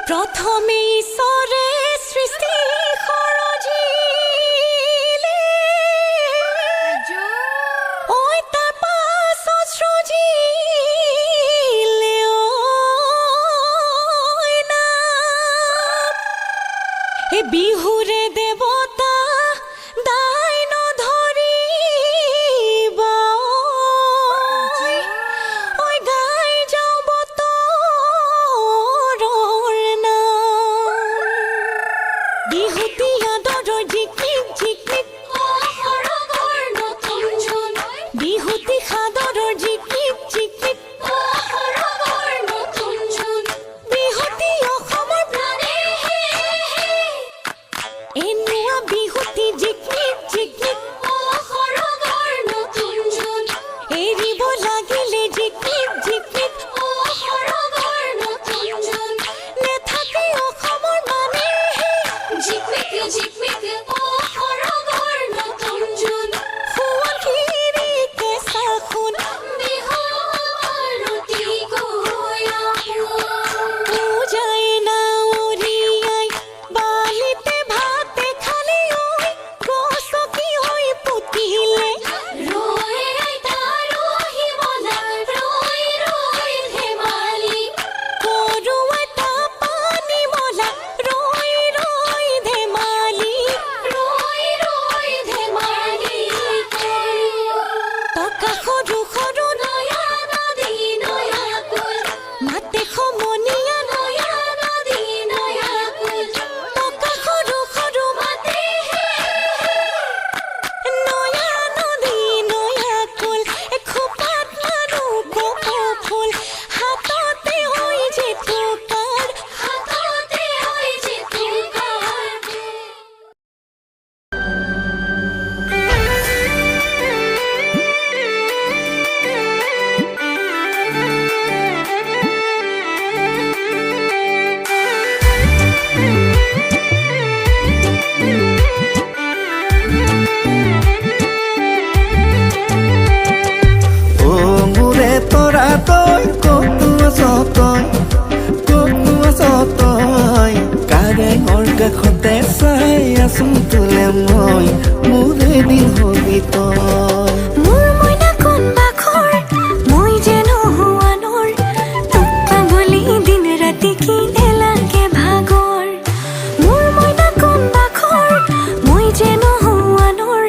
प्रथमे ईश्वरे सृष्टि खरजिले ओइ तार पाছত सृजिले ओइ नाम ए बिहुरे देवता दाइन धरिबा ओइ गाई যাও বিহুতি আদৰৰ জিকমিক জিকমিক সৰগৰ নতুন জোন বিহুতি সাদৰৰ জিকমিক জিকমিক সৰগৰ নতুন জোন বিহুতি অসমৰ প্ৰাণে এনুৱা বিহুতি জিকমিক জিকমিক সৰগৰ নতুন জোন এৰিব লাগিলে জিকমিক জিকমিক সৰগৰ নতুন জোন নেথাকে অসমৰ মানে Jikmik, jikmik, oh, horror, notun jun. Huan kiri ke sakhun, bihar roti goya pun. Pujai na oriyai, balite bhate khali oi, gosoki oi putile. Roy ai tarohi mola, roy roy dhemali. Koru ai ta pani mola, roy roy ধেমালি রই রই ধেমালি টকা সৰু সৰু নয়া নদী নয়া কুল মাতে সমনীয়া নয়া নদী নয়া কুল টকা সৰু সৰু মাতে নয়া নদী নয়া কুল খোপাত মাৰো কপৌ ফুল হাততে হৈ যে টুকাৰ হাততে হৈ যে টুকাৰ কাষতে চাই আছো তোলে মই মোৰে দিন হবি তই মোৰ মইনা কোন বাখৰ মই যেন হুৱানৰ তোক পাবলি দিন ৰাতি কি নেলাগে ভাগৰ মোৰ মইনা কোন বাখৰ মই যেন হুৱানৰ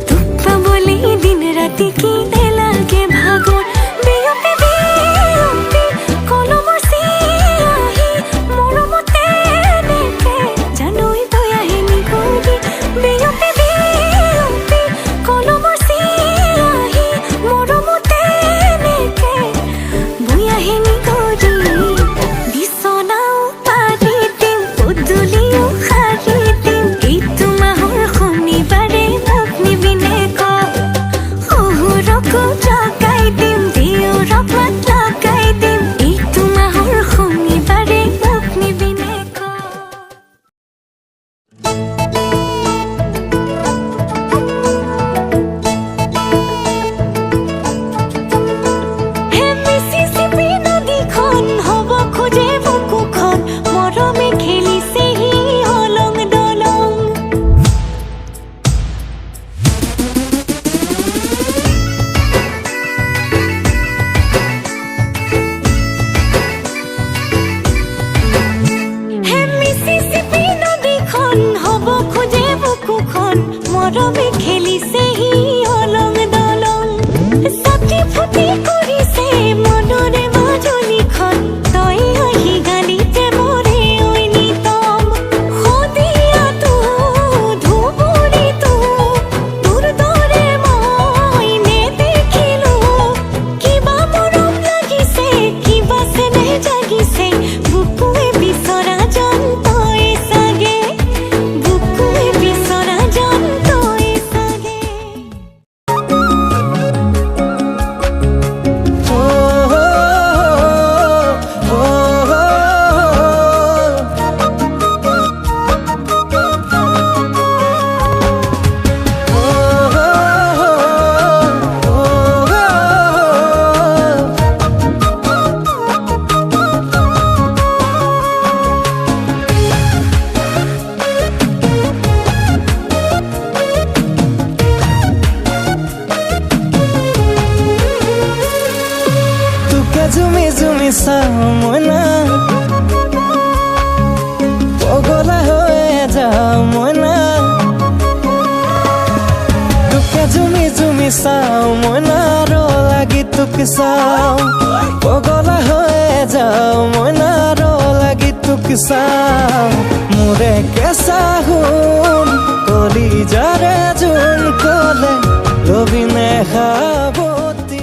তোক পাবলি দিন ৰাতি কি নেলাগে ভাগৰ বিয়পি বিয়পি কলমৰ চিয়াহি মৰমতে নেকে জানৈ তই আহিনি গৌৰী বিয়পি বিয়পি কলমৰ চিয়াহি মৰমতে নেকে বৈ আহিনি গৌৰী বিচনাও পাৰি দিম পদূলিও সাৰি দিম এইটো মাহৰ শনিবাৰে মোক নিবিনে ক শহুৰকো জগাই দিম দেউৰক মাত লগাই দিম এইটো মাহৰ শনিবাৰে মোক নিবিনে ক হে মিচিচিপি নদীখন হ'ব খোজে বুকুখন মৰমে খেলিছে সি অলং দলং হে মিচিচিপি নদীখন হ'ব খোজে বুকুখন মৰমে খেলিছে সি অলং দলং চাটি ফুটি কৰিছে মনৰে মাজনীখন তই আহি গালিতে মৰে ঐ নিতম সদিয়াটো ধুবুৰীটো তোৰ দৰে মই নেদেখিলো কিবা মৰম লাগিছে কিবা চেনেহ জাগিছে বুকুৱে চাও মইনাৰ লাগি তোক চাও পগলা হৈ যাও মইনাৰ লাগি তোক চাও মোৰে কেঁচা সোণ কলিজাৰে জোন কলে লবিনে সাৱতি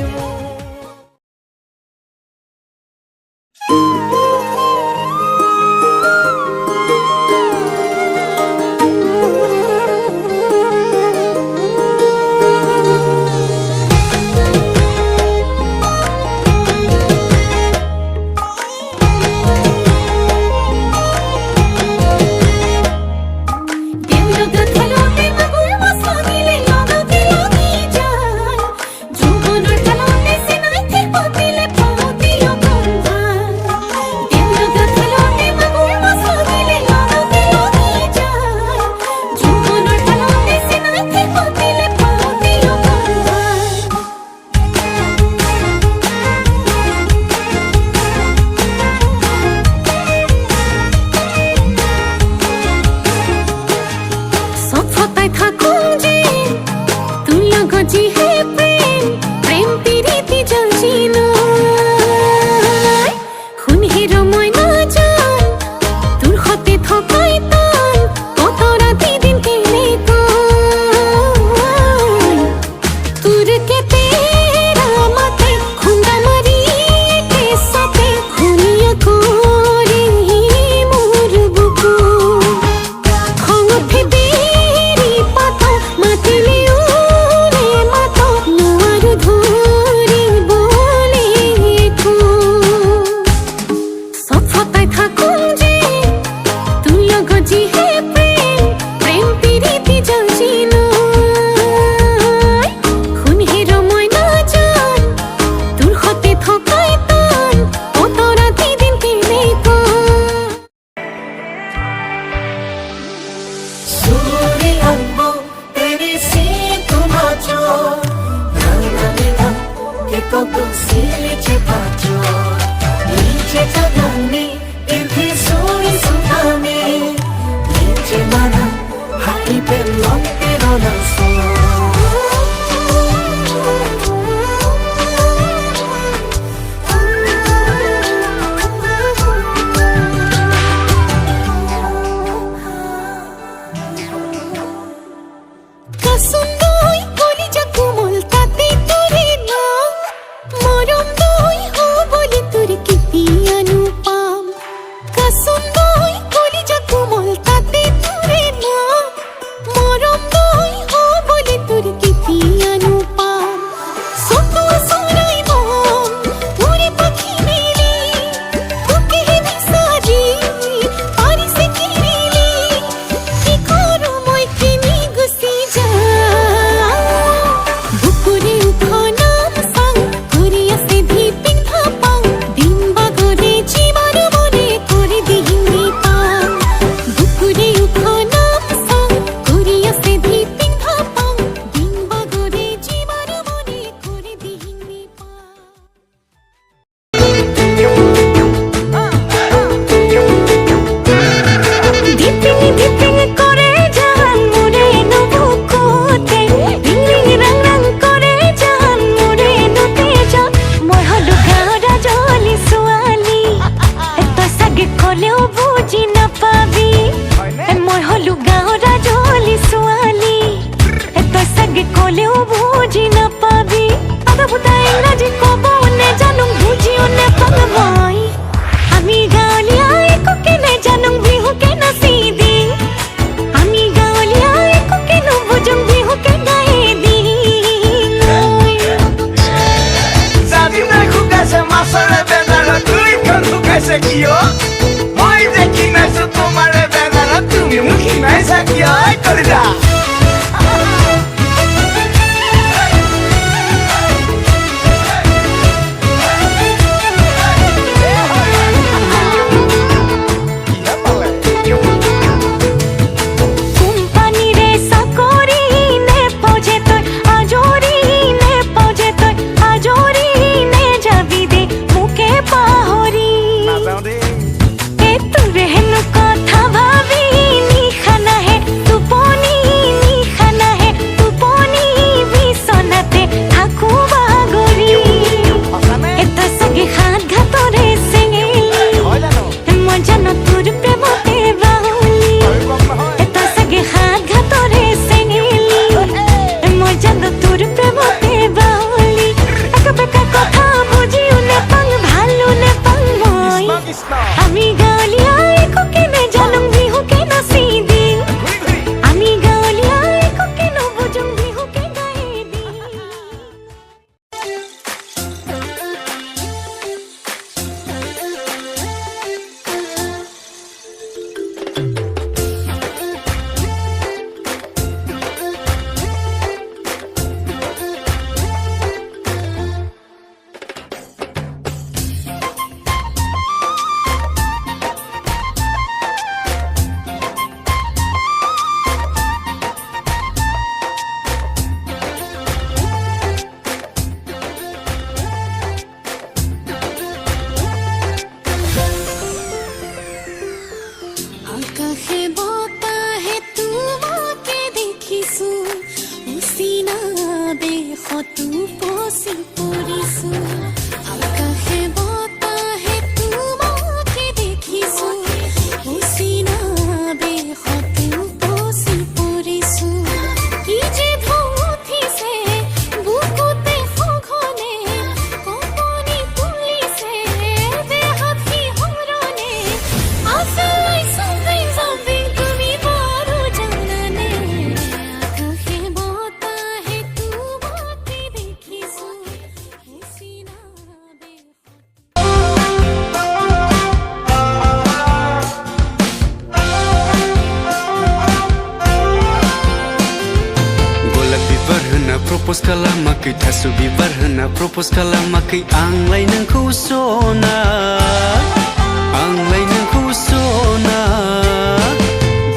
কথা ভাবি নিশা নাহে টোপনি खालामाखै थास' बिबार होना प्रप'ज खालामाखै आंलाय नोंखौ सना आंलाय नोंखौ सना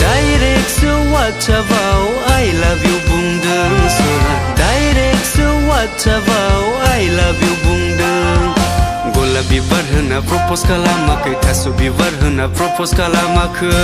डाइरेक्टसो वाट्सएपआव I love you बुंदों सना डाइरेक्टसो वाट्सएपआव I love you बुंदों गलाप बिबार होना प्रप'ज खालामाखै थास' बिबार होना प्रप'ज खालामाखै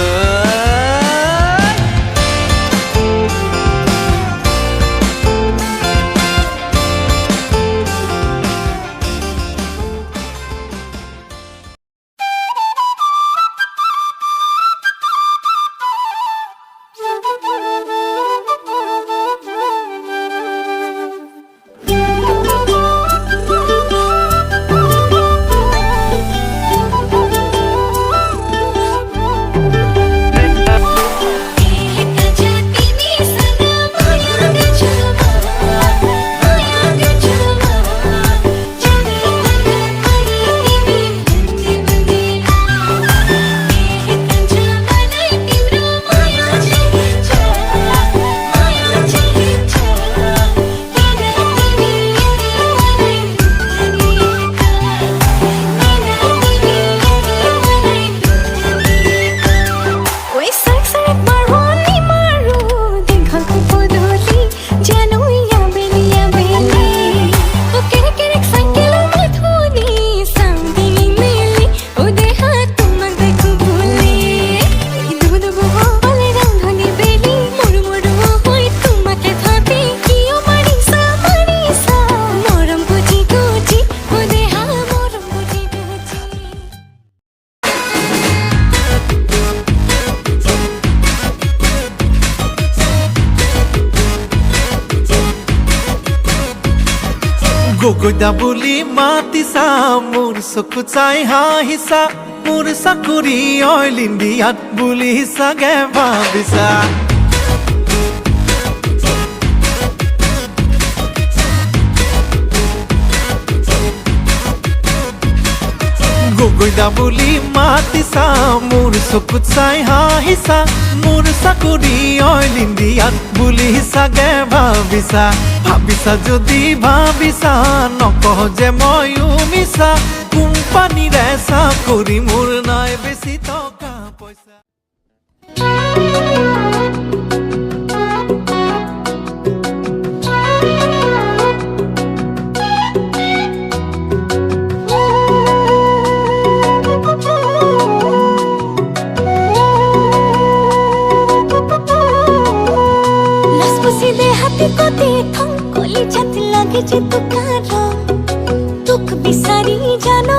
গগৈদা বুলি মাতিছা মোৰ চকু চাই হাঁহিছা মোৰ চাকৰি অইল ইণ্ডিয়াত বুলি চাগে ভাবিছা গগৈদা বুলি মাতিছা মোৰ চকু চাই হাঁহিছা মোৰ চাকৰি অইল ইণ্ডিয়াত বুলি চাগে ভাবিছা ভাবিছা যদি ভাবিছা নকহ যে ময়ো মিছা কোম্পানীৰে চাকৰি মোৰ নাই বেছি টকা পইচা যে তোকাৰ তোক বিচাৰি জানো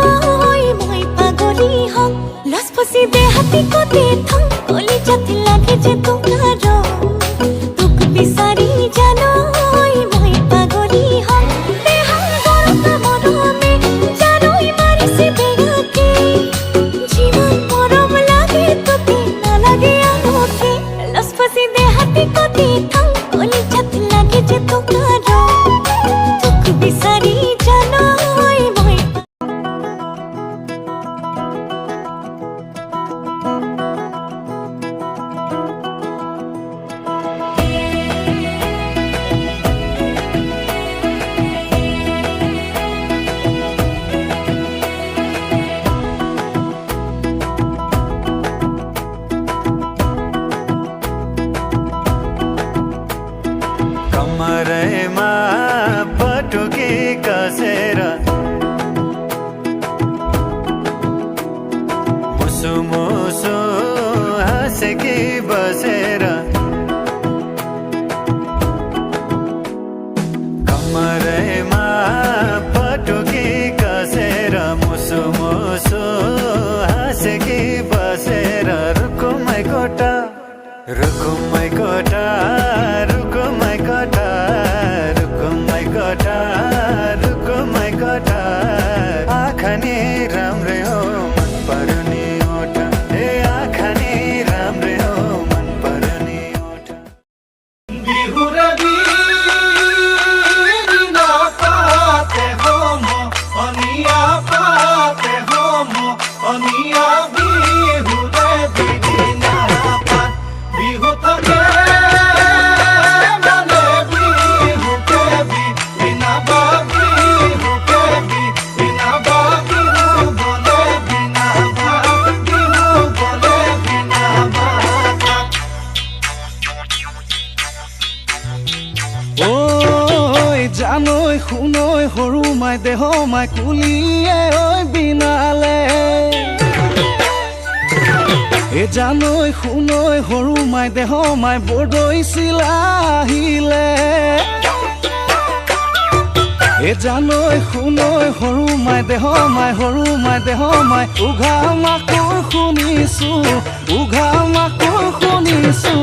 মই পাগলি হম লসপসি দে হাতি কোতে থম কলি যাতে লাগে যে তোকার তোক বিচাৰি জানো মই পাগলি হম দেহা গরম মরমে জানোই মারিছে বেগাকে জীবন মরম লাগে তোকে না লাগে আমাকে লসপসি দে হাতি কোতে থম কলি যাতে লাগে যে তোকার বিচাৰি জানো মই कमरेमा पटुकी कसेर मुसु मुसु हाँसेकी बसेर कमरेमा पटुकी कसेर मुसु मुसु हाँसेकी बसेर रुकुमै कोटा रुकुमै कोटा रुकुमै कोटा रुकुमै कोटा रुकुमै कोटा आँखा नि राम्रै हो मन पर्ने ओठ ए आँखा नि राम्रै हो मन पर्ने ओठ बिहुरा बिना पाते हो मो अनिया पाते हो मो अनिया बिहुरा बिना पात बिहु तके मने बिहु के बिना দেহ মাই কুলিয়ে ঐ বিনালে এ জানৈ শুনৈ সৰু মাই দেহ মাই বৰদৈ চিলাহিলে এ জানৈ শুনৈ সৰু মাই দেহ মাই সৰু মাই দেহ মাই উঘা মাকৰ শুনিছো উঘা মাকৰ শুনিছো